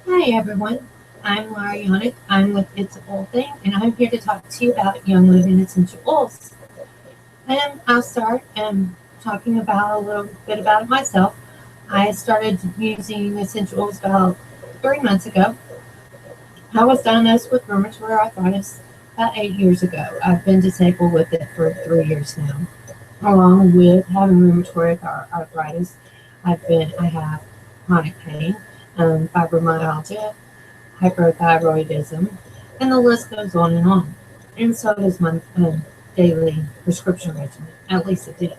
Hi everyone, I'm Laura Yonick. I'm with It's a Old Thing, and I'm here to talk to you about Young Living Essential Oils. I'll start talking about a little bit about myself. I started using essential oils about 3 months ago. I was diagnosed with rheumatoid arthritis about 8 years ago. I've been disabled with it for 3 years now. Along with having rheumatoid arthritis, I have chronic pain, fibromyalgia, hyperthyroidism, and the list goes on and on. And so does my daily prescription regimen. At least it did.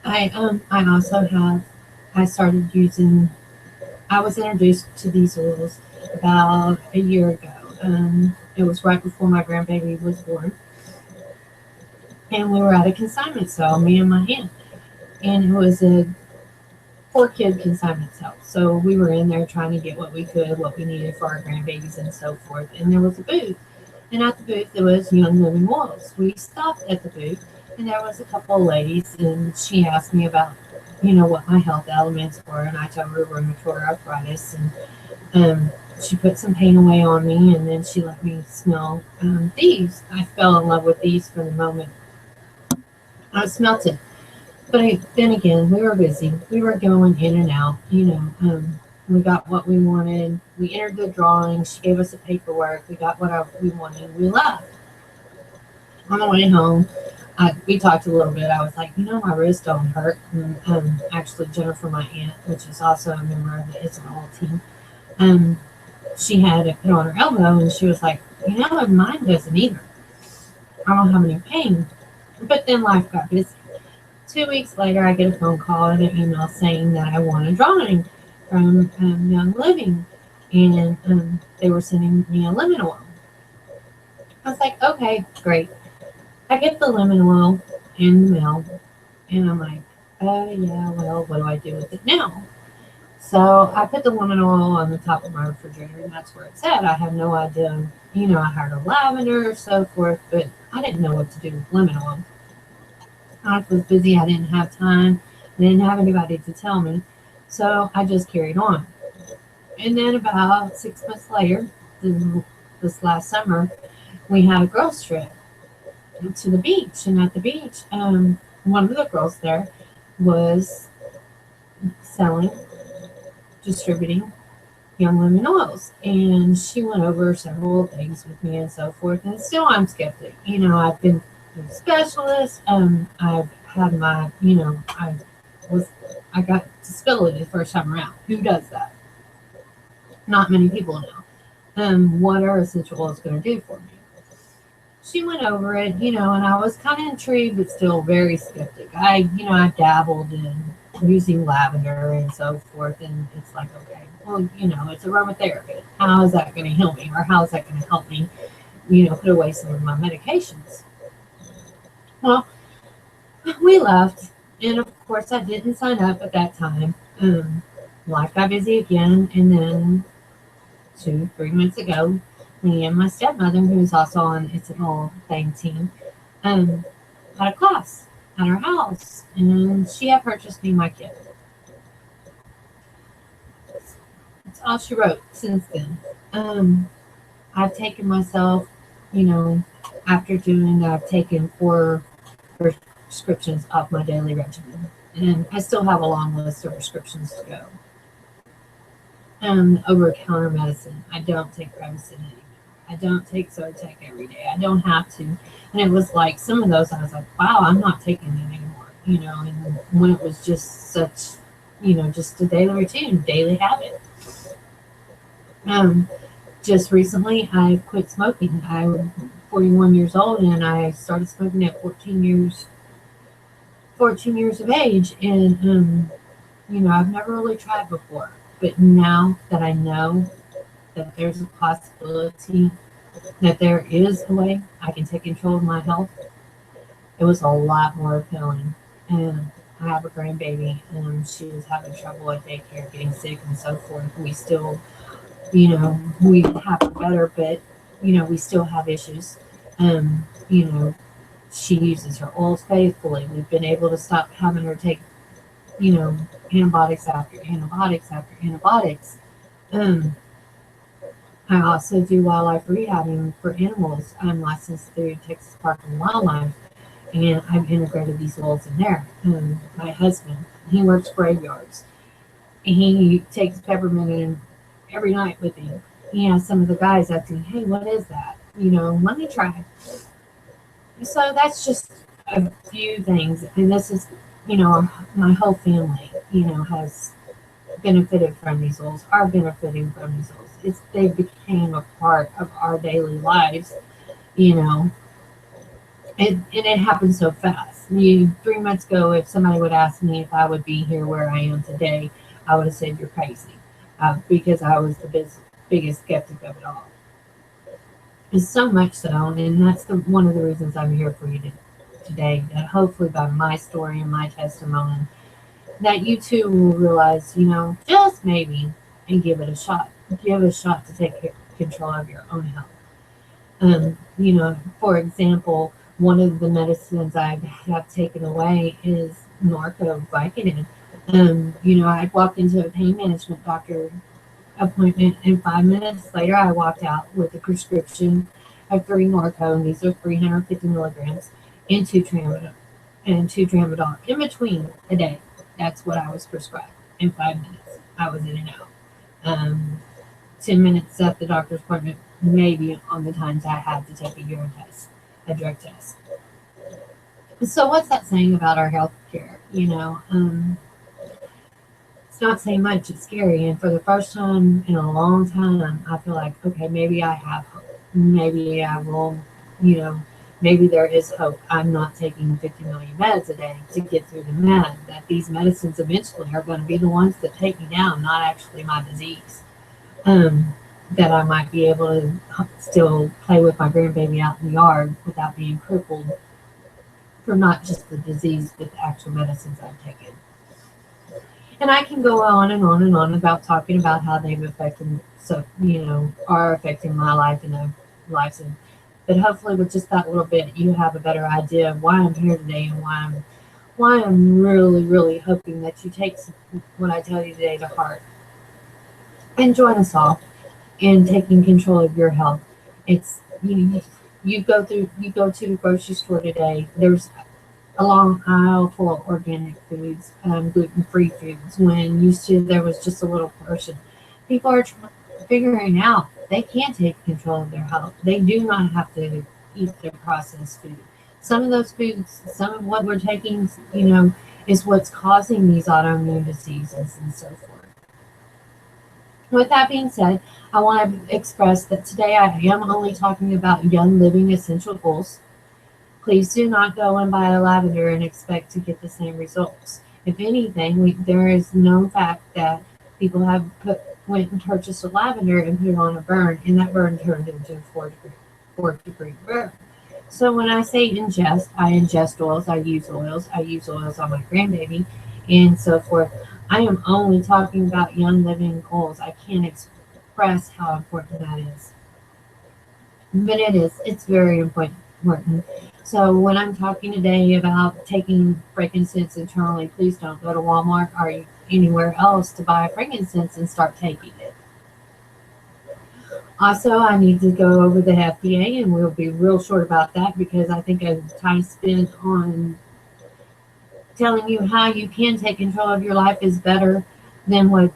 I also have I started using. I was introduced to these oils about a year ago. It was right before my grandbaby was born, and we were at a consignment sale, me and my aunt, and it was a 4 kid consignment sale. So we were in there trying to get what we could, what we needed for our grandbabies and so forth. And there was a booth. And at the booth, there was Young Living Oils. We stopped at the booth, and there was a couple of ladies, and she asked me about, what my health elements were, and I told her rheumatoid arthritis, and she put some pain away on me, and then she let me smell these. I fell in love with these from the moment I smelt it. But then again, we were busy. We were going in and out. We got what we wanted. We entered the drawing. She gave us the paperwork. We got what we wanted. We left. On the way home, we talked a little bit. I was like, my wrist don't hurt. And, actually, Jennifer, my aunt, which is also a member of the It's an All team, um, she had it put on her elbow, and she was like, mine doesn't either. I don't have any pain. But then life got busy. 2 weeks later, I get a phone call and an email saying that I won a drawing from Young Living, and they were sending me a lemon oil. I was like, okay, great. I get the lemon oil in the mail, and I'm like, oh yeah, well, what do I do with it now? So I put the lemon oil on the top of my refrigerator, and that's where it's at. I have no idea. I heard of lavender or so forth, but I didn't know what to do with lemon oil. I was busy. I didn't have time. I didn't have anybody to tell me. So I just carried on. And then about 6 months later, this last summer, we had a girls' trip to the beach. And at the beach, one of the girls there was selling, distributing Young Living Oils. And she went over several things with me and so forth. And still I'm skeptic. I've been a specialist. I've had my, was I got disability the first time around. Who does that? Not many people know. What are essential oils going to do for me? She went over it, and I was kind of intrigued, but still very skeptic. I dabbled in using lavender and so forth, and it's like, okay, well, it's aromatherapy. How is that going to heal me, or how is that going to help me, put away some of my medications? Well, we left, and of course, I didn't sign up at that time. Life got busy again, and then 3 months ago, me and my stepmother, who's also on It's an All Thing team, um, had a class at our house, and she had purchased me my kit. That's all she wrote since then. Um, I've taken myself, you know, after doing that, I've taken 4 prescriptions off my daily regimen, and I still have a long list of prescriptions to go. Over-the-counter medicine. I don't take Prevacin anymore. I don't take Zyrtec every day. I don't have to. And it was like some of those, I was like, wow, I'm not taking it anymore. And when it was just such, just a daily routine, daily habit. Um, just recently, I quit smoking. I'm 41 years old, and I started smoking at 14 years of age, and I've never really tried before. But now that I know that there's a possibility that there is a way I can take control of my health, it was a lot more appealing. And I have a grandbaby, and she was having trouble at daycare, getting sick, and so forth. We still, we have it better, but we still have issues. Um, you know, she uses her oils faithfully. We've been able to stop having her take you know, antibiotics after antibiotics after antibiotics. Um, I also do wildlife rehabbing for animals. I'm licensed through Texas Park and Wildlife, and I've integrated these oils in there. My husband, he works graveyards. He takes peppermint in every night with him. He has some of the guys asking, "Hey, what is that? You know, let me try." So that's just a few things, and this is, you know, my whole family, you know, has benefited from these oils, are benefiting from these oils. They became a part of our daily lives, you know, and it happened so fast. 3 months ago, if somebody would ask me if I would be here where I am today, I would have said you're crazy, because I was the biggest skeptic of it all. And so much so, and that's one of the reasons I'm here for you today, that hopefully by my story and my testimony, that you too will realize, you know, just maybe, and give it a shot. Give it a shot to take control of your own health. You know, for example, one of the medicines I have taken away is Norco Vicodin. You know, I walked into a pain management doctor appointment, and 5 minutes later, I walked out with a prescription of 3 Norco, and these are 350 milligrams, and two tramadol in between a day. That's what I was prescribed. In 5 minutes, I was in and out. 10 minutes at the doctor's appointment, maybe on the times I had to take a urine test, a drug test. So what's that saying about our health care? You know, it's not saying much. It's scary. And for the first time in a long time, I feel like, okay, maybe I have hope. Maybe I will, you know, maybe there is hope. I'm not taking 50 million meds a day to get through the med. That these medicines eventually are going to be the ones that take me down, not actually my disease. That I might be able to still play with my grandbaby out in the yard without being crippled for not just the disease, but the actual medicines I've taken. And I can go on and on and on about talking about how they've affected, so, you know, are affecting my life and the lives of. But hopefully, with just that little bit, you have a better idea of why I'm here today and why I'm really, really hoping that you take what I tell you today to heart and join us all in taking control of your health. It's you go to the grocery store today. There's a long aisle full of organic foods, gluten-free foods. When used to there was just a little portion. People are figuring out they can take control of their health. They do not have to eat the processed food. Some of those foods, some of what we're taking, you know, is what's causing these autoimmune diseases and so forth. With that being said, I want to express that today I am only talking about Young Living essential oils. Please do not go and buy a lavender and expect to get the same results. If anything, there is known fact that people have went and purchased a lavender and put it on a burn, and that burn turned into a fourth degree burn. So when I say ingest, I ingest oils, I use oils on my grandbaby, and so forth. I am only talking about Young Living oils. I can't express how important that is. But it's very important. So when I'm talking today about taking frankincense internally, please don't go to Walmart or anywhere else to buy frankincense and start taking it. Also, I need to go over the FDA, and we'll be real short about that because I think time spent on telling you how you can take control of your life is better than what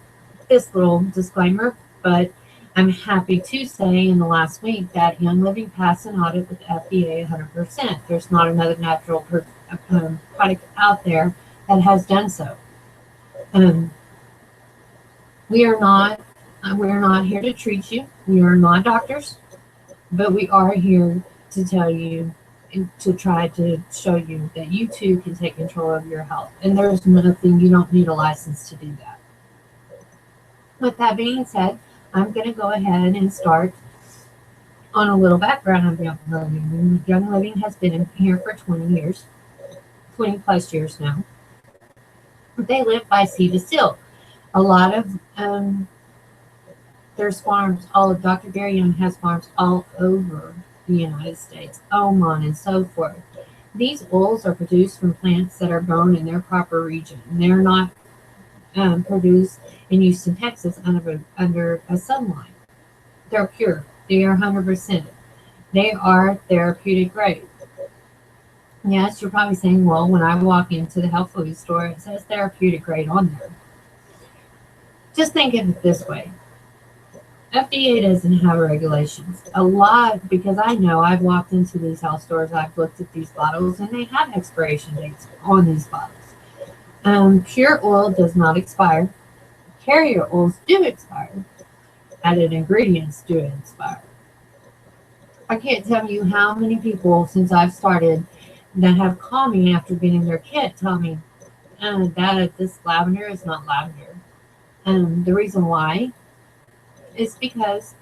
this little disclaimer. But I'm happy to say in the last week that Young Living passed an audit with FDA 100%. There's not another natural product out there that has done so. We are not here to treat you. We are not doctors, but we are here to tell you and to try to show you that you too can take control of your health. And there's nothing, you don't need a license to do that. With that being said, I'm going to go ahead and start on a little background of Young Living. Young Living has been here for 20 plus years now. They live by sea to seal. A lot of there's farms, Dr. Gary Young has farms all over the United States, Oman and so forth. These oils are produced from plants that are grown in their proper region. They're not produced in Houston, Texas, under a sunlight. They're pure. They are 100%. They are therapeutic grade. Yes, you're probably saying, well, when I walk into the health food store, it says therapeutic grade on there. Just think of it this way. FDA doesn't have regulations. A lot, because I know I've walked into these health stores, I've looked at these bottles, and they have expiration dates on these bottles. Pure oil does not expire. Carrier oils do expire. Added ingredients do expire. I can't tell you how many people since I've started that have called me after getting their kit tell me that this lavender is not lavender. The reason why is because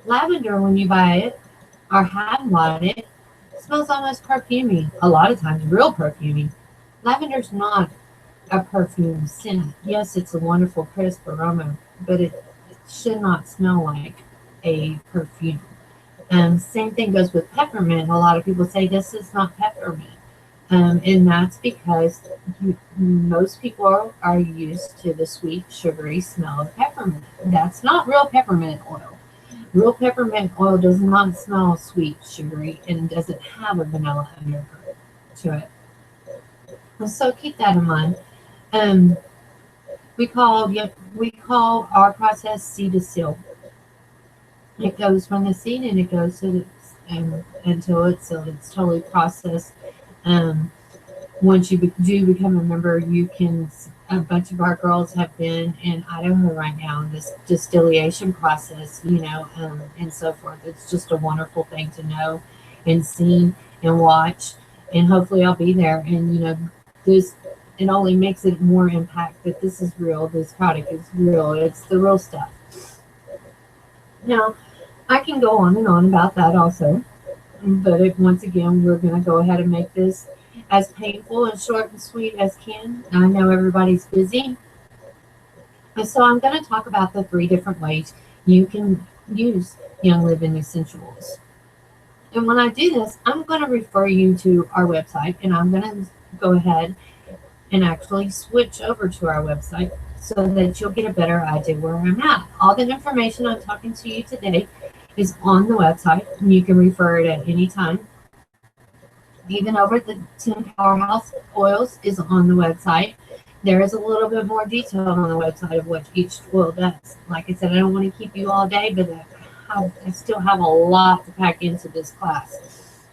lavender, when you buy it or have bought it, smells almost perfumey. A lot of times, real perfumey. Lavender's not a perfume scent. Yes, it's a wonderful, crisp aroma, but it should not smell like a perfume. Same thing goes with peppermint. A lot of people say this is not peppermint. And that's because most people are used to the sweet, sugary smell of peppermint. That's not real peppermint oil. Real peppermint oil does not smell sweet, sugary, and doesn't have a vanilla undercurrent to it. So keep that in mind. We call our process seed to seal. It goes from the seed and it goes to until it's sealed. It's totally processed. Once you do become a member, you can. A bunch of our girls have been in Idaho right now in this distillation process, and so forth. It's just a wonderful thing to know and see and watch, and hopefully I'll be there. And this it only makes it more impact that this is real. This product is real. It's the real stuff. Now, I can go on and on about that also, but once again, we're going to go ahead and make this as painful and short and sweet as can. I know everybody's busy, and so I'm going to talk about the 3 different ways you can use Young Living Essentials. And when I do this, I'm going to refer you to our website, and I'm going to go ahead and actually switch over to our website so that you'll get a better idea where I'm at. All the information I'm talking to you today is on the website, and you can refer it at any time. Even over the 10 Powerhouse Oils is on the website. There is a little bit more detail on the website of what each oil does. Like I said, I don't want to keep you all day, but I still have a lot to pack into this class.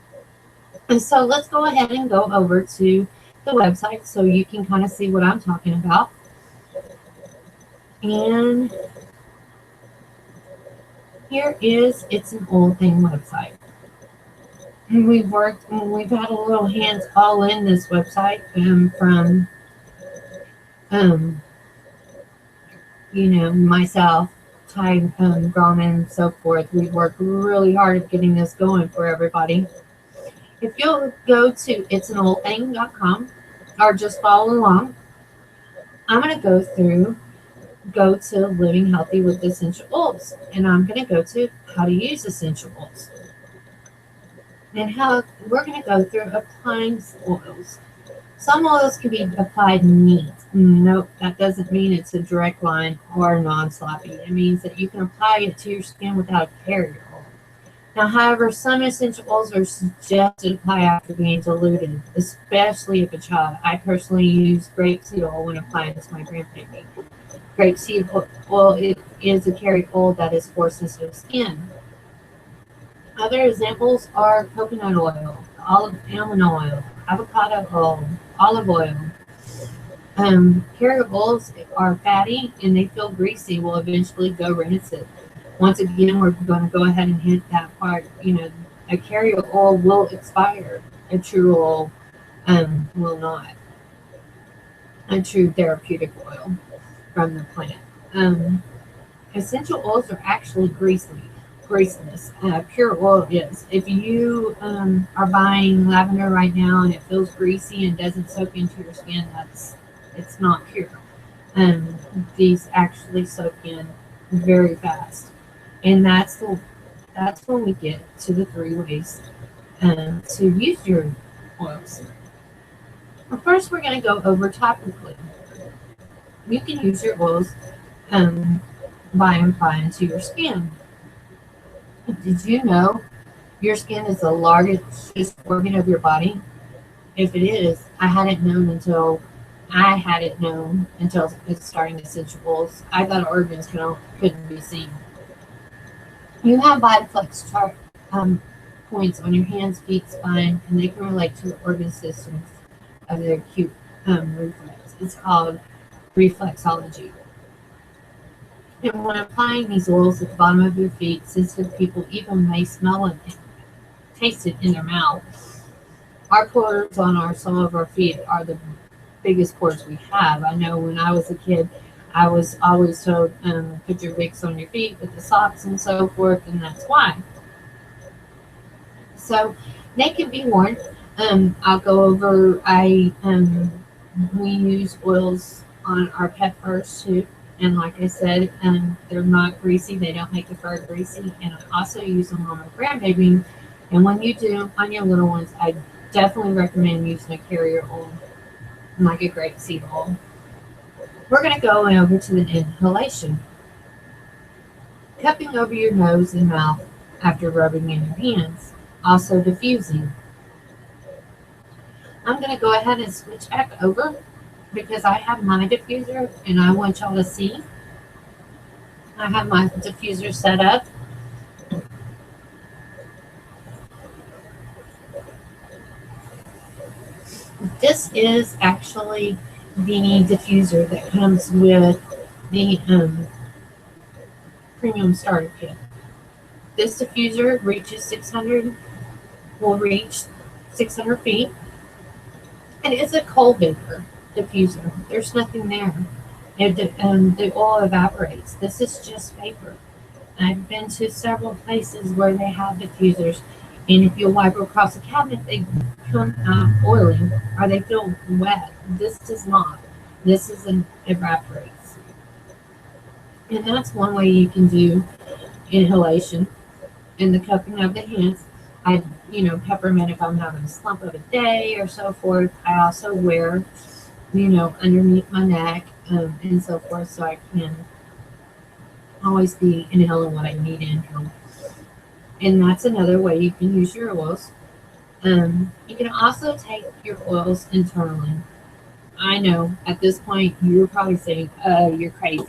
And so let's go ahead and go over to the website so you can kind of see what I'm talking about. And here is It's an Old Thing website. And we've had a little hands all in this website from myself, Ty Grauman, and so forth. We've worked really hard at getting this going for everybody. If you'll go to itsanoldthing.com or just follow along, I'm going to go to Living Healthy with Essential Oils, and I'm going to go to how to use essential oils. And how we're going to go through applying oils. Some oils can be applied neat. Nope, that doesn't mean it's a direct line or non-sloppy. It means that you can apply it to your skin without a carrier oil. Now, however, some essential oils are suggested to apply after being diluted, especially if a child. I personally use grapeseed oil when applying to my grandbaby. Grapeseed oil is a carrier oil that is for sensitive skin. Other examples are coconut oil, almond oil, avocado oil, olive oil. Carrier oils are fatty and they feel greasy. Will eventually go rancid. Once again, we're going to go ahead and hit that part. A carrier oil will expire. A true oil will not. A true therapeutic oil from the plant. Essential oils are actually greasiness. Pure oil is. If you are buying lavender right now and it feels greasy and doesn't soak into your skin, it's not pure. These actually soak in very fast, and that's when we get to the 3 ways to use your oils. Well, first, we're going to go over topically. You can use your oils by applying to your skin. Did you know your skin is the largest organ of your body? If it is, I had it known until it's starting essential oils. I thought organs couldn't be seen. You have Vitaflex chart points on your hands, feet, spine, and they can relate to the organ systems of the acute reflex. It's called reflexology. And when applying these oils at the bottom of your feet, sensitive people even may smell it and taste it in their mouth. Our pores on our sole of our feet are the biggest pores we have. I know when I was a kid, I was always told, put your Vicks on your feet with the socks and so forth, and that's why. So they can be worn. I'll go over, we use oils on our pet furs too. And like I said, they're not greasy. They don't make the fur greasy. And I also use them on my grandbaby. And when you do on your little ones, I definitely recommend using a carrier oil, like a grapeseed oil. We're going to go over to the inhalation. Cupping over your nose and mouth after rubbing in your hands. Also diffusing. I'm going to go ahead and switch back over because I have my diffuser and I want y'all to see. I have my diffuser set up. This is actually the diffuser that comes with the premium starter kit. This diffuser will reach 600 feet. And it's a coal vapor diffuser. There's nothing there. The oil evaporates. This is just vapor. I've been to several places where they have diffusers, and if you wipe across the cabinet, they come out oily or they feel wet. This does not. This is evaporates. And that's one way you can do inhalation and the cupping of the hands. Peppermint if I'm having a slump of a day or so forth. I also wear, underneath my neck and so forth, so I can always be inhaling what I need to inhale. And that's another way you can use your oils. You can also take your oils internally. I know at this point you're probably saying, you're crazy.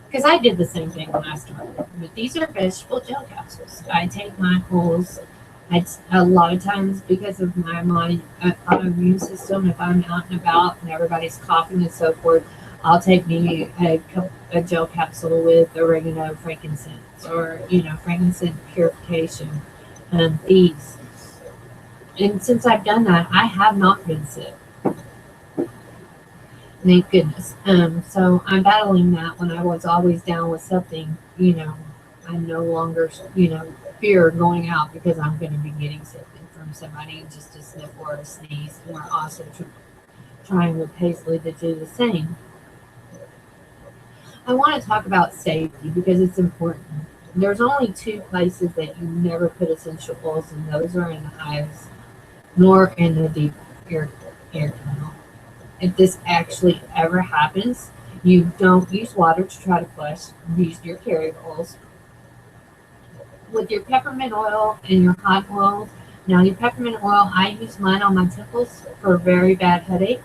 Because I did the same thing when I started. But these are vegetable gel capsules. I take my oils. A lot of times because of my autoimmune system, if I'm out and about and everybody's coughing and so forth, I'll take me a gel capsule with oregano, frankincense, or frankincense purification, these. And since I've done that, I have not been sick. Thank goodness. So I'm battling that when I was always down with something, I'm no longer, fear going out because I'm going to be getting sick from somebody, just a sniff or a sneeze. And we're also trying with Paisley to do the same. I want to talk about safety because it's important. There's only two places that you never put essential oils, and those are in the hives nor in the deep air tunnel. If this actually ever happens, you don't use water to try to flush. Use your carrier oils. With your peppermint oil and your hot oil, now your peppermint oil, I use mine on my temples for a very bad headache.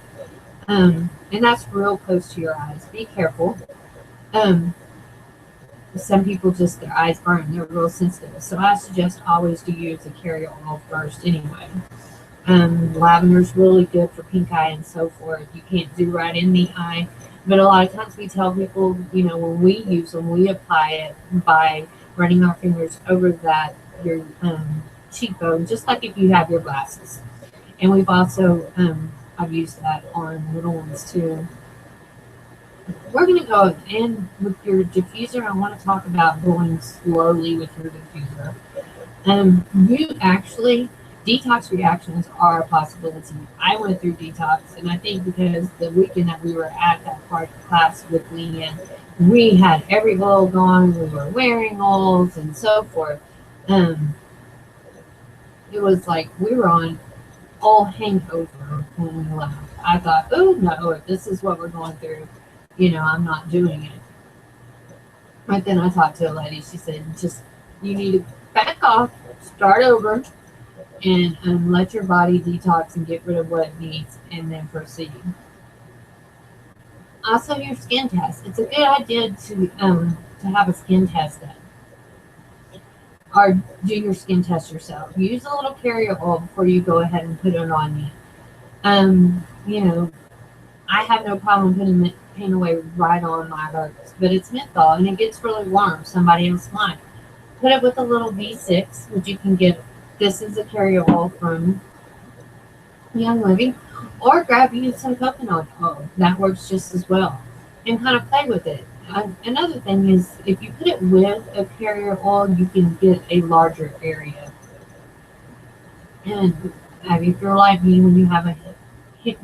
And that's real close to your eyes. Be careful. Some people their eyes burn. They're real sensitive. So I suggest always to use the carrier oil first anyway. Lavender's really good for pink eye and so forth. You can't do right in the eye. But a lot of times we tell people, when we use them, we apply it by running our fingers over your cheekbone, just like if you have your glasses. And we've also, I've used that on little ones too. We're going to go in with your diffuser. I want to talk about going slowly with your diffuser. Detox reactions are a possibility. I went through detox, and I think because the weekend that we were at that part class with Leanne, we had every oil gone. We were wearing oils and so forth. It was like we were on all hangover when we left. I thought, oh no, if this is what we're going through, I'm not doing it. But then I talked to a lady. She said, just you need to back off, start over, and let your body detox and get rid of what it needs, and then proceed. Also, your skin test. It's a good idea to have a skin test done, or do your skin test yourself. Use a little carrier oil before you go ahead and put it on you. I have no problem putting paint away right on my hurts, but it's menthol and it gets really warm. Somebody else might. Put it with a little V6, which you can get. This is a carrier oil from Young Living, or grab you some coconut oil. That works just as well. And kind of play with it. Another thing is, if you put it with a carrier oil, you can get a larger area. And if you're like me, when you have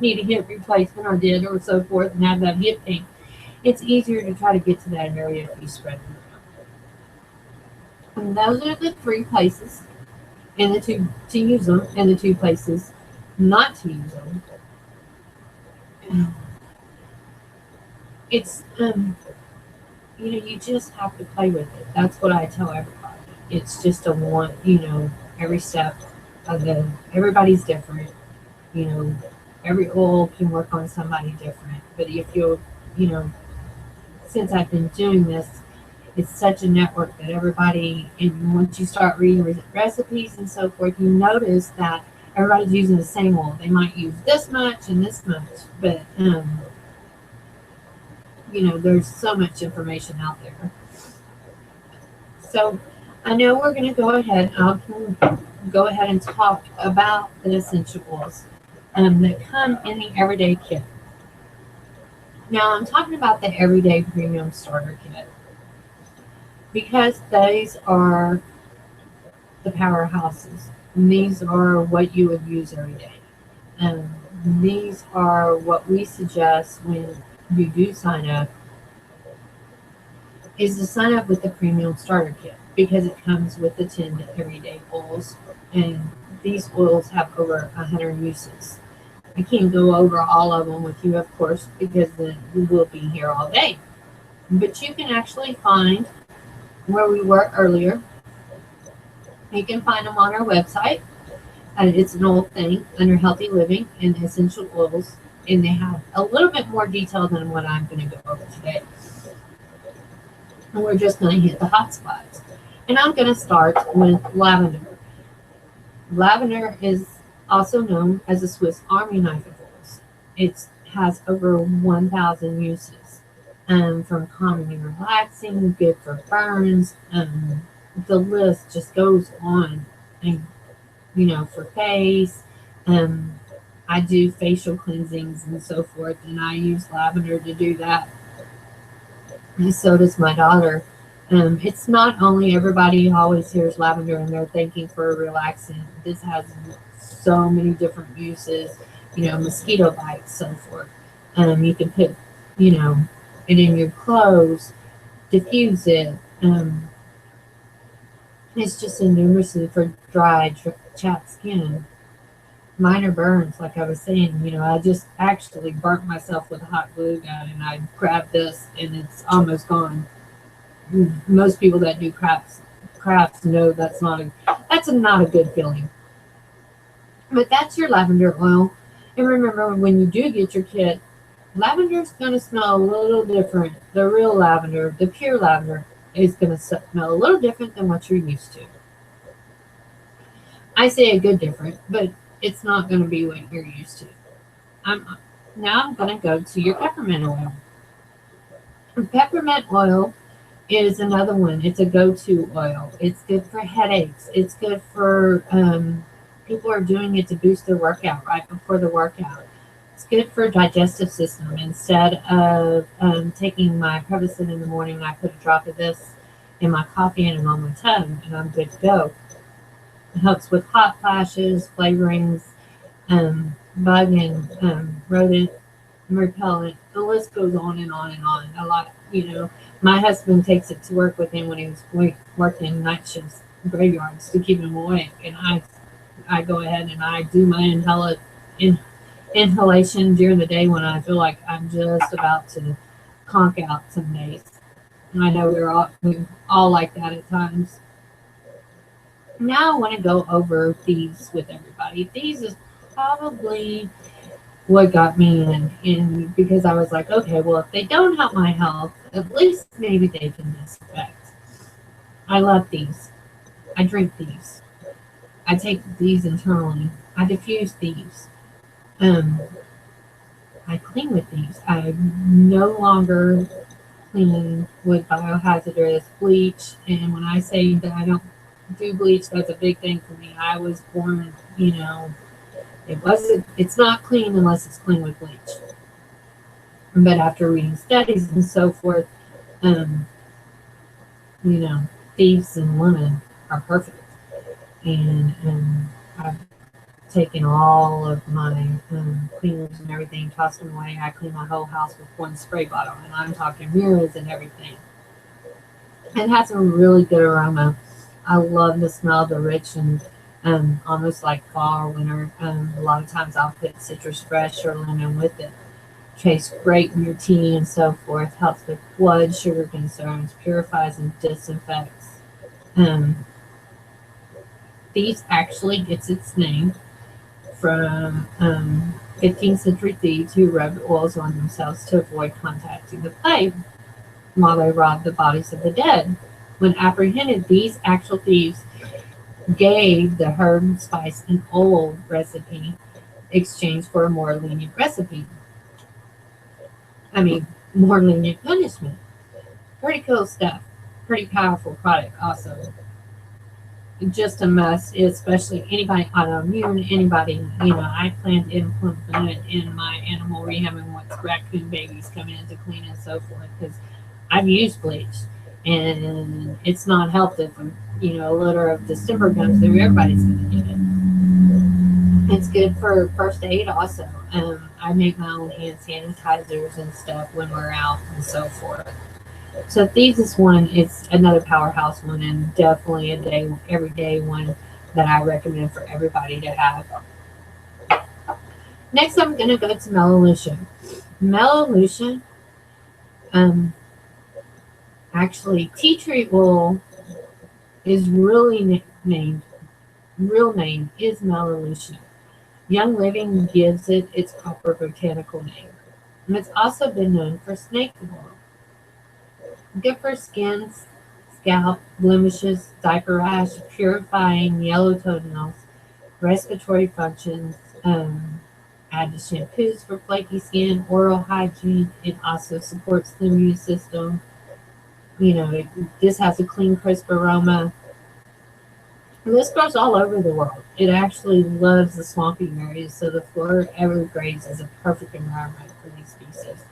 need a hip replacement or did or so forth, and have that hip pain, it's easier to try to get to that area if you spread them out. And those are the 3 places, and the 2 to use them, and the 2 places not to use them. It's you just have to play with it. That's what I tell everybody. It's just a one, every step of everybody's different. Every oil can work on somebody different. But if since I've been doing this, it's such a network that everybody, and once you start reading recipes and so forth, you notice that everybody's using the same oil. They might use this much and this much, but there's so much information out there. So I know we're going to go ahead. I'll go ahead and talk about the essential oils that come in the everyday kit. Now I'm talking about the everyday premium starter kit because these are the powerhouses. And these are what you would use every day. These are what we suggest when you do sign up, is to sign up with the premium starter kit because it comes with the 10 everyday oils, and these oils have over 100 uses. I can't go over all of them with you, of course, because then we will be here all day. But you can actually find where we were earlier. You can find them on our website. It's an old thing under Healthy Living and Essential Oils, and they have a little bit more detail than what I'm going to go over today. And we're just going to hit the hot spots. And I'm going to start with lavender. Lavender is also known as a Swiss Army knife of oils. It has over 1,000 uses, from calming and relaxing, good for burns. The list just goes on, and for face. I do facial cleansings and so forth, and I use lavender to do that. And so does my daughter. It's not only everybody always hears lavender and they're thinking for relaxing. This has so many different uses, mosquito bites, so forth. You can put, it in your clothes, diffuse it. It's just enormously for dry, chapped skin. Minor burns, like I was saying, I just actually burnt myself with a hot glue gun, and I grabbed this and it's almost gone. Most people that do crafts know that's not a good feeling. But that's your lavender oil. And remember, when you do get your kit, lavender's going to smell a little different. The real lavender, the pure lavender, is going to smell a little different than what you're used to. I say a good different, but it's not going to be what you're used to. Now I'm going to go to your peppermint oil. Peppermint oil is another one. It's a go-to oil. It's good for headaches. It's good for people are doing it to boost their workout right before the workout. It's good for digestive system. Instead of taking my Prevacid in the morning, I put a drop of this in my coffee and on my tongue, and I'm good to go. It helps with hot flashes, flavorings, bug and rodent repellent. The list goes on and on and on. A lot, my husband takes it to work with him when he was working night shifts, graveyards, to keep him awake. And I go ahead and I do my inhalation during the day when I feel like I'm just about to conk out some days. And I know we're all like that at times. Now I want to go over these with everybody. These is probably what got me in because I was like, okay, well, if they don't help my health, at least maybe they can disinfect. I love these. I drink these. I take these internally. I diffuse these. Um, I clean with these. I no longer clean with biohazardous bleach. And when I say that I don't do bleach, that's a big thing for me. I was born, it's not clean unless it's clean with bleach. But after reading studies and so forth, um, you know, thieves and lemon are perfect. And I've taken all of my cleaners and everything, tossed them away. I clean my whole house with one spray bottle, and I'm talking mirrors and everything. It has a really good aroma. I love the smell of the rich and almost like fall or winter. A lot of times I'll put citrus fresh or lemon with it. Tastes great in your tea and so forth. Helps with blood sugar concerns, purifies and disinfects. Um, thieves actually gets its name from 15th century thieves who rubbed oils on themselves to avoid contacting the plague while they robbed the bodies of the dead. When apprehended, these actual thieves gave the herb, spice, and oil recipe exchanged for a more lenient recipe. I mean, more lenient punishment. Pretty cool stuff. Pretty powerful product, also. Just a must, especially anybody autoimmune, anybody, I plan to implement it in my animal rehab and once raccoon babies come in to clean and so forth, because I've used bleach and it's not helped if, a litter of December comes through, everybody's going to get it. It's good for first aid also. I make my own hand sanitizers and stuff when we're out and so forth. So these is one, it's another powerhouse one and definitely everyday one that I recommend for everybody to have. Next, I'm going to go to Melaleuca. Melaleuca, actually, tea tree oil is really named, real name is Melaleuca. Young Living gives it its proper botanical name. And it's also been known for snake oil. Good for skin, scalp, blemishes, diaper rash, purifying yellow toenails, respiratory functions, add to shampoos for flaky skin, oral hygiene. It also supports the immune system. This has a clean, crisp aroma. And this grows all over the world. It actually loves the swampy areas, so the Florida Everglades is a perfect environment for these species.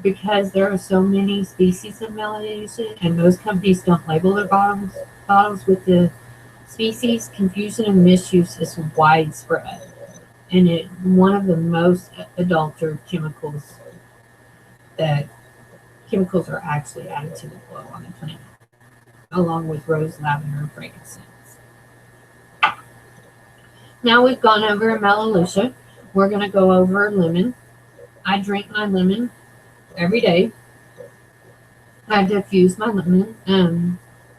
Because there are so many species of Melaleuca, and most companies don't label their bottles with the species, confusion and misuse is widespread, and it one of the most adulterated chemicals are actually added to the oil on the planet, along with rose, lavender, and frankincense. Now we've gone over Melaleuca. We're going to go over lemon. I drink my lemon every day. I diffuse my lemon.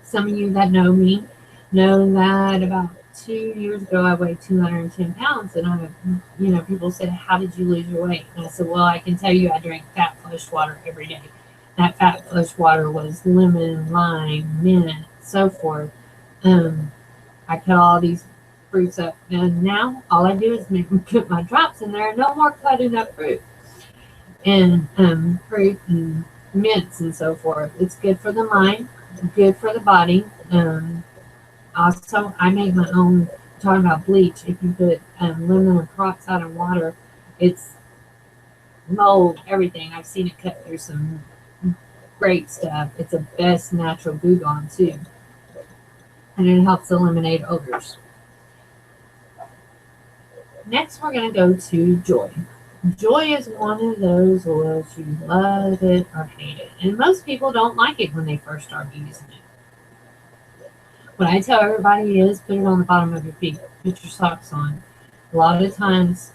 Some of you that know me know that about 2 years ago I weighed 210 pounds, and people said, "How did you lose your weight?" And I said, "Well, I can tell you, I drank fat flush water every day. That fat flush water was lemon, lime, mint, so forth. I cut all these fruits up, and now all I do is put my drops in there. No more cutting up fruit and fruit and mints and so forth. It's good for the mind, good for the body. Also, I make my own. Talking about bleach, if you put lemon peroxide in water, it's mold, everything. I've seen it cut through some great stuff. It's the best natural Gluon too, and it helps eliminate odors. Next, we're going to go to Joy. Joy is one of those oils you love it or hate it, and most people don't like it when they first start using it. What I tell everybody is put it on the bottom of your feet. Put your socks on. A lot of times,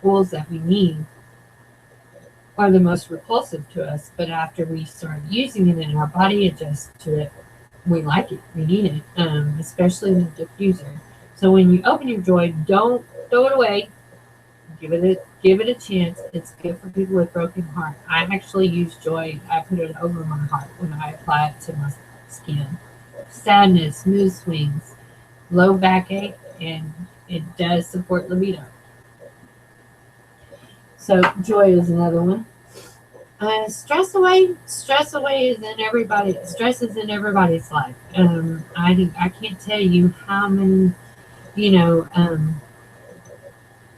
oils that we need are the most repulsive to us, but after we start using it and our body adjusts to it, we like it. We need it, especially the diffuser. So when you open your Joy, don't throw it away. Give it a chance. It's good for people with broken heart. I actually use Joy. I put it over my heart when I apply it to my skin. Sadness, mood swings, low backache, and it does support libido. So Joy is another one. Stress away is in everybody. Stress is in everybody's life. I can't tell you how many. You know,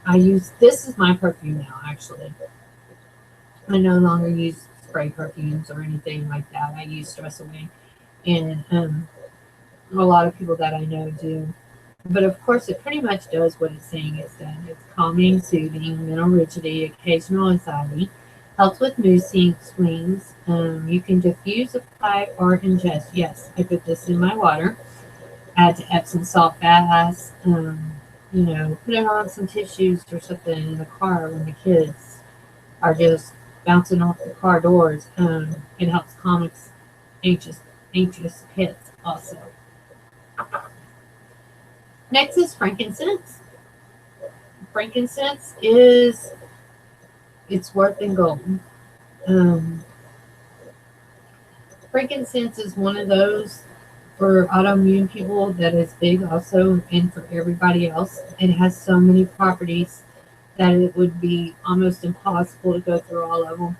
I use this is my perfume now. Actually, I no longer use spray perfumes or anything like that. I use Stress Away, and a lot of people that I know do. But of course, it pretty much does what it's saying it's done. It's calming, soothing, mental rigidity, occasional anxiety, helps with mood swings. You can diffuse, apply, or ingest. Yes, I put this in my water. Add to Epsom salt baths. Put it on some tissues or something in the car when the kids are just bouncing off the car doors. It helps calm anxious pets also. Next is frankincense. Frankincense is it's worth in gold. Frankincense is one of those for autoimmune people that is big also, and for everybody else. It has so many properties that it would be almost impossible to go through all of them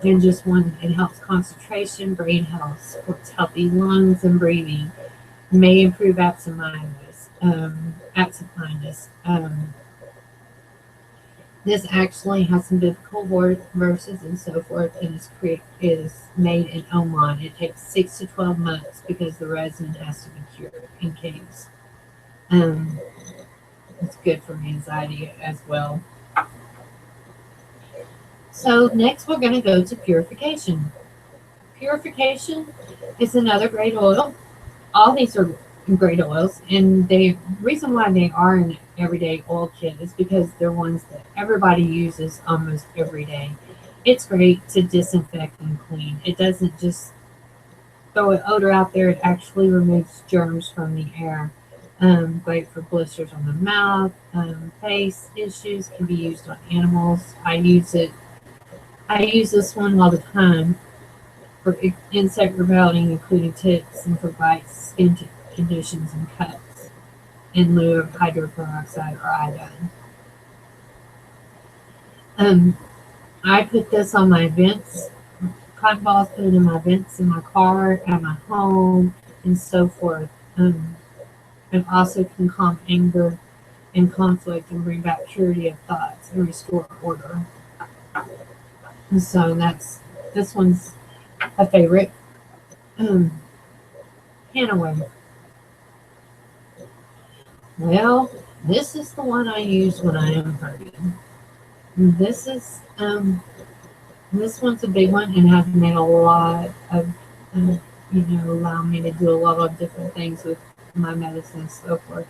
in just one. It helps concentration, brain health, supports healthy lungs and breathing, may improve absent-mindedness. This actually has some biblical verses and so forth, and is made in Oman. It takes 6 to 12 months because the resin has to be cured in caves. It's good for anxiety as well. So next we're going to go to purification. Purification is another great oil. All these are great oils, and the reason why they are an everyday oil kit is because they're ones that everybody uses almost every day. It's great to disinfect and clean. It doesn't just throw an odor out there, it actually removes germs from the air. Great for blisters on the mouth, face issues, can be used on animals. I use this one all the time for insect repelling, including ticks, and for bites, skin conditions, and cuts in lieu of hydroperoxide or iodine. I put this on my vents. Cotton balls, put it in my vents in my car, at my home, and so forth. It also can calm anger and conflict and bring back purity of thoughts and restore order. And so this one's a favorite. Hanaway. Well, this is the one I use when I am hurting. This one's a big one and has made a lot of, allow me to do a lot of different things with my medicine and so forth.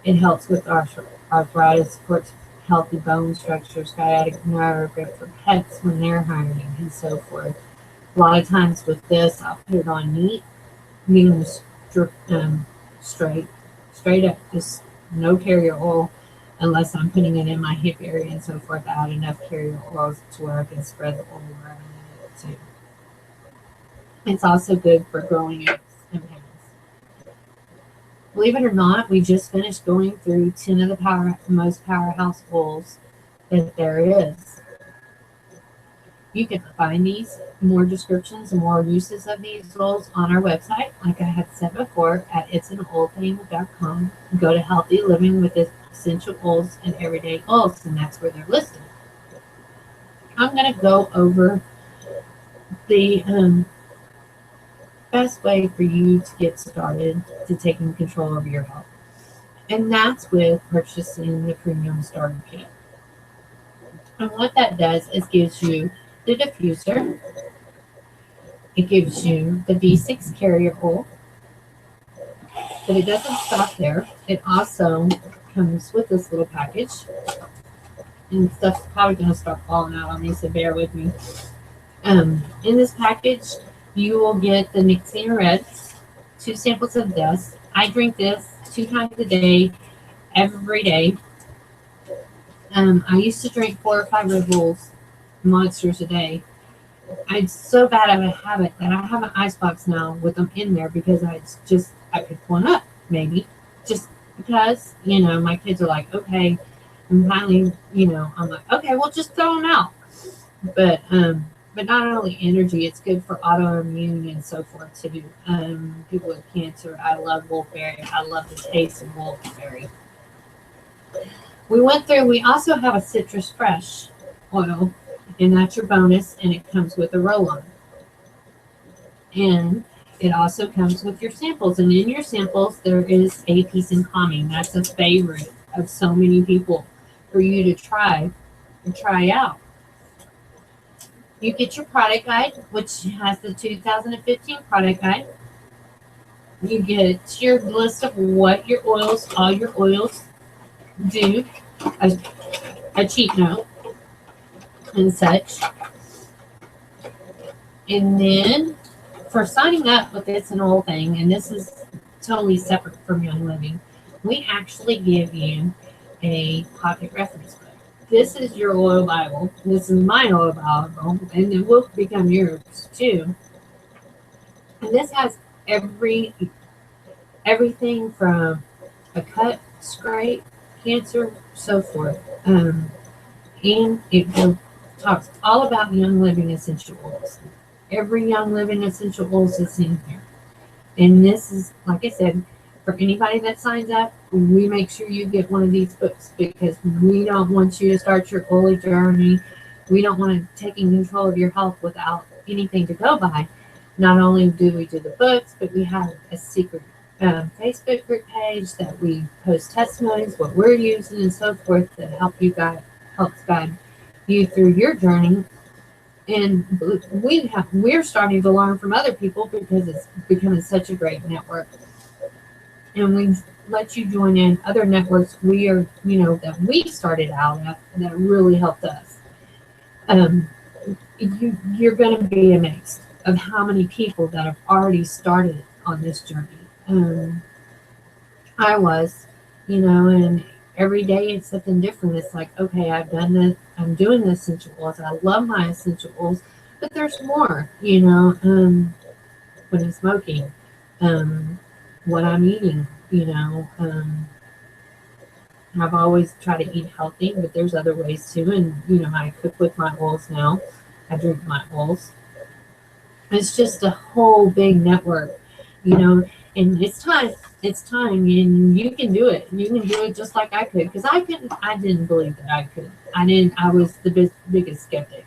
It helps with arthritis, supports healthy bone structure, sciatic nerve, great for pets when they're hurting, and so forth. A lot of times with this, I'll put it on neat, meaning straight up, just no carrier oil, unless I'm putting it in my hip area and so forth. I add enough carrier oils to where I can spread the oil where I need it to. It's also good for growing aches and pains. Believe it or not, we just finished going through 10 of the most powerhouse oils that there is. You can find these, more descriptions and more uses of these oils on our website, like I had said before, at itsanoilthing.com. Go to Healthy Living with Essential Oils and Everyday Oils, and that's where they're listed. I'm going to go over the best way for you to get started to taking control of your health, and that's with purchasing the Premium Starter Kit. And what that does is gives you the diffuser, it gives you the V6 carrier oil, But it doesn't stop there. It also comes with this little package. And stuff's probably going to start falling out on me, so bear with me. In this package, you will get the Nicotine Reds, 2 samples of this. I drink this 2 times a day, every day. I used to drink 4 or 5 Red Bulls, Monsters a day. I'm so bad at a habit that I have an icebox now with them in there because I picked one up, maybe. Just because, my kids are like, okay, and finally, I'm like, okay, well, just throw them out. But not only energy, it's good for autoimmune and so forth too. People with cancer, I love wolfberry. I love the taste of wolfberry. We also have a Citrus Fresh oil, and that's your bonus, and it comes with a roll-on. And it also comes with your samples, and in your samples, there is a Peace and Calming. That's a favorite of so many people for you to try and try out. You get your product guide, which has the 2015 product guide. You get your list of what all your oils do, a cheat note and such. And then for signing up with It's an Oil thing, and this is totally separate from Young Living, we actually give you a pocket reference book. This is your oil Bible. This is my oil Bible, and it will become yours too. And this has everything from a cut, scrape, cancer, so forth. And it talks all about Young Living essential oils. Every Young Living essential oils is in here. And this is, like I said, for anybody that signs up, we make sure you get one of these books because we don't want you to start your oily journey. We don't want to take control of your health without anything to go by. Not only do we do the books, but we have a secret Facebook group page that we post testimonies, what we're using, and so forth that helps guide you through your journey. And we're starting to learn from other people because it's becoming such a great network. And we let you join in other networks that we started out at that really helped us. You're going to be amazed of how many people that have already started on this journey. I was, and every day it's something different. It's like, okay, I've done this. I'm doing the essential oils. I love my essential oils, but there's more, when I'm smoking, what I'm eating, I've always tried to eat healthy, but there's other ways too. And, I cook with my oils now. I drink my oils. It's just a whole big network, and it's time, and you can do it. You can do it just like I could, because I didn't believe that I could. I was the biggest skeptic.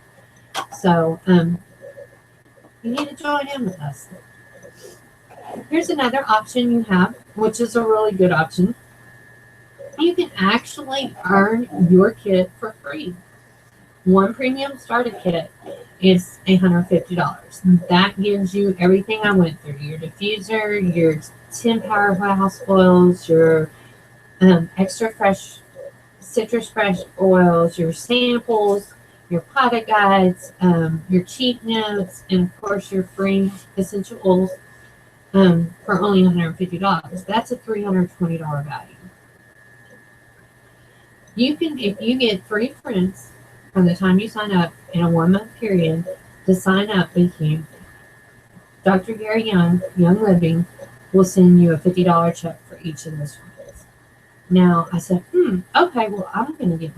So, you need to join in with us. Here's another option you have, which is a really good option. You can actually earn your kit for free. One premium starter kit is $150. That gives you everything I went through: your diffuser, your 10 powerhouse oils, your extra fresh citrus fresh oils, your samples, your product guides, your cheat notes, and of course your free essential oils for only $150. That's a $320 value. You can, if you get 3 friends from the time you sign up in a 1-month period to sign up with you, Dr. Gary Young, Young Living, will send you a $50 check for each of those friends. Now, I said, okay, well, I'm going to get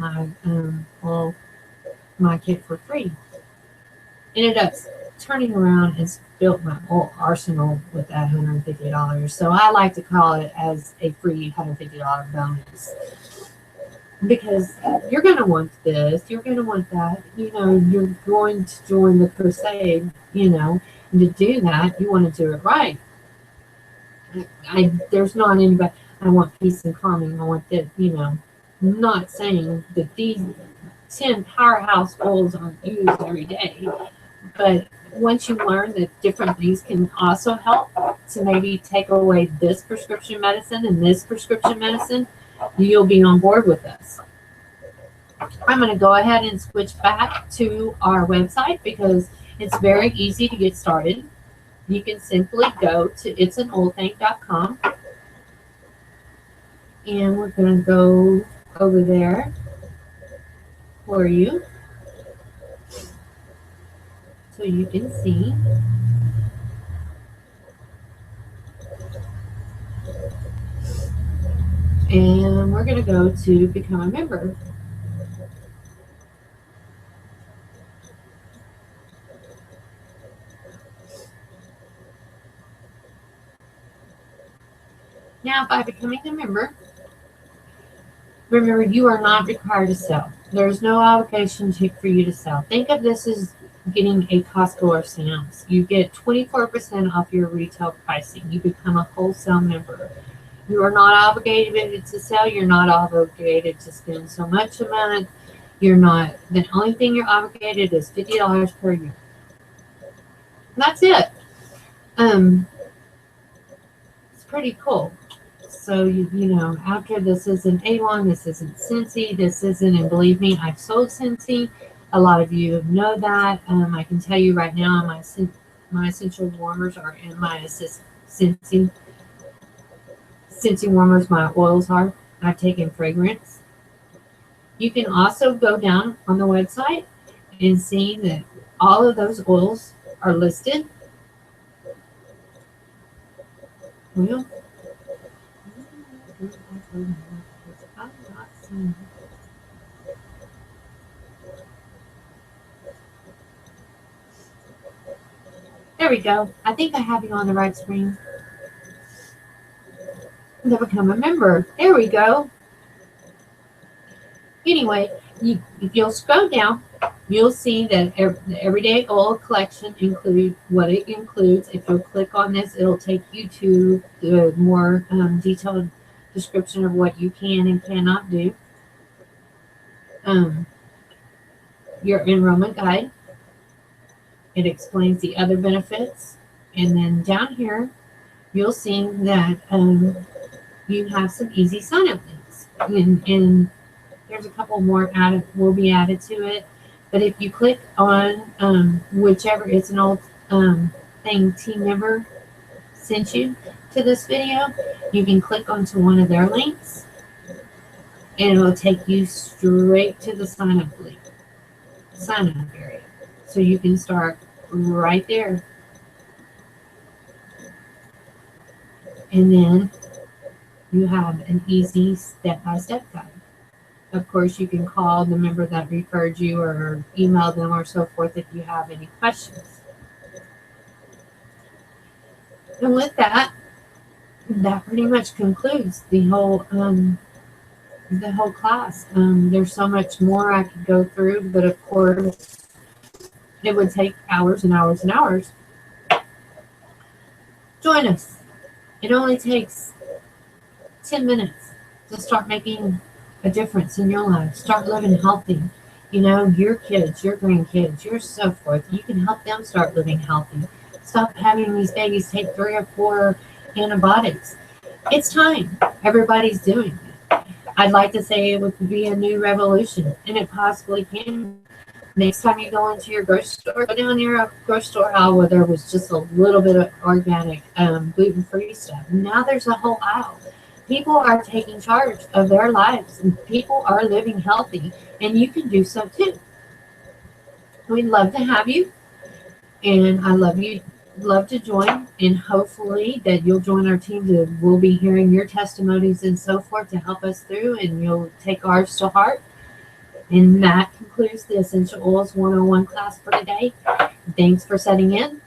my kit for free. Ended up turning around and built my whole arsenal with that $150. So I like to call it as a free $150 bonus. Because you're going to want this, you're going to want that, you're going to join the crusade, and to do that, you want to do it right. There's not anybody, I want peace and calming, I want that, I'm not saying that these 10 powerhouse oils aren't used every day, But once you learn that different things can also help to maybe take away this prescription medicine and this prescription medicine, you'll be on board with us. I'm going to go ahead and switch back to our website because it's very easy to get started. You can simply go to itsanoiltank.com, and we're going to go over there for you so you can see. And we're going to go to become a member. Now, by becoming a member, remember, you are not required to sell. There's no obligation for you to sell. Think of this as getting a Costco or Sam's. You get 24% off your retail pricing. You become a wholesale member. You are not obligated to sell. You're not obligated to spend so much a month. You're not. The only thing you're obligated is $50 per year. That's it. It's pretty cool. So, you know, after this isn't Avon, this isn't Scentsy, this isn't, and believe me, I've sold Scentsy. A lot of you know that. I can tell you right now, my essential warmers are in my Scentsy warmers, my oils are. I've taken fragrance. You can also go down on the website and see that all of those oils are listed. Well, there we go. I think I have you on the right screen. To become a member. There we go. Anyway, if you'll scroll down, you'll see that the Everyday Oil Collection includes what it includes. If you'll click on this, it'll take you to the more detailed description of what you can and cannot do. Your enrollment guide. It explains the other benefits. And then down here, you'll see that you have some easy sign-up links. And there's a couple more will be added to it. But if you click on whichever, it's an old thing team member sent you to this video, you can click onto one of their links and it will take you straight to the sign-up area. So you can start right there. And then you have an easy step-by-step guide. Of course, you can call the member that referred you or email them or so forth if you have any questions. And with that, that pretty much concludes the whole class. There's so much more I could go through, but of course, it would take hours and hours and hours. Join us. It only takes 10 minutes to start making a difference in your life. Start living healthy. You know, your kids, your grandkids, your so forth. You can help them start living healthy. Stop having these babies take 3 or 4 antibiotics. It's time. Everybody's doing it. I'd like to say it would be a new revolution, and it possibly can. Next time you go into your grocery store, go down your grocery store aisle where there was just a little bit of organic, gluten-free stuff. Now there's a whole aisle. People are taking charge of their lives, and people are living healthy, and you can do so too. We'd love to have you, and I love to join, and hopefully that you'll join our team. We'll be hearing your testimonies and so forth to help us through, and you'll take ours to heart. And that concludes the Essential Oils 101 class for today. Thanks for setting in.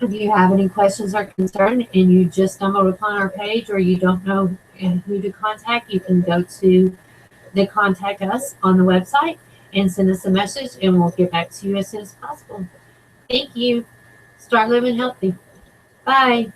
If you have any questions or concern and you just stumbled upon our page or you don't know who to contact, you can go to the contact us on the website and send us a message, and we'll get back to you as soon as possible. Thank you. Start living healthy. Bye.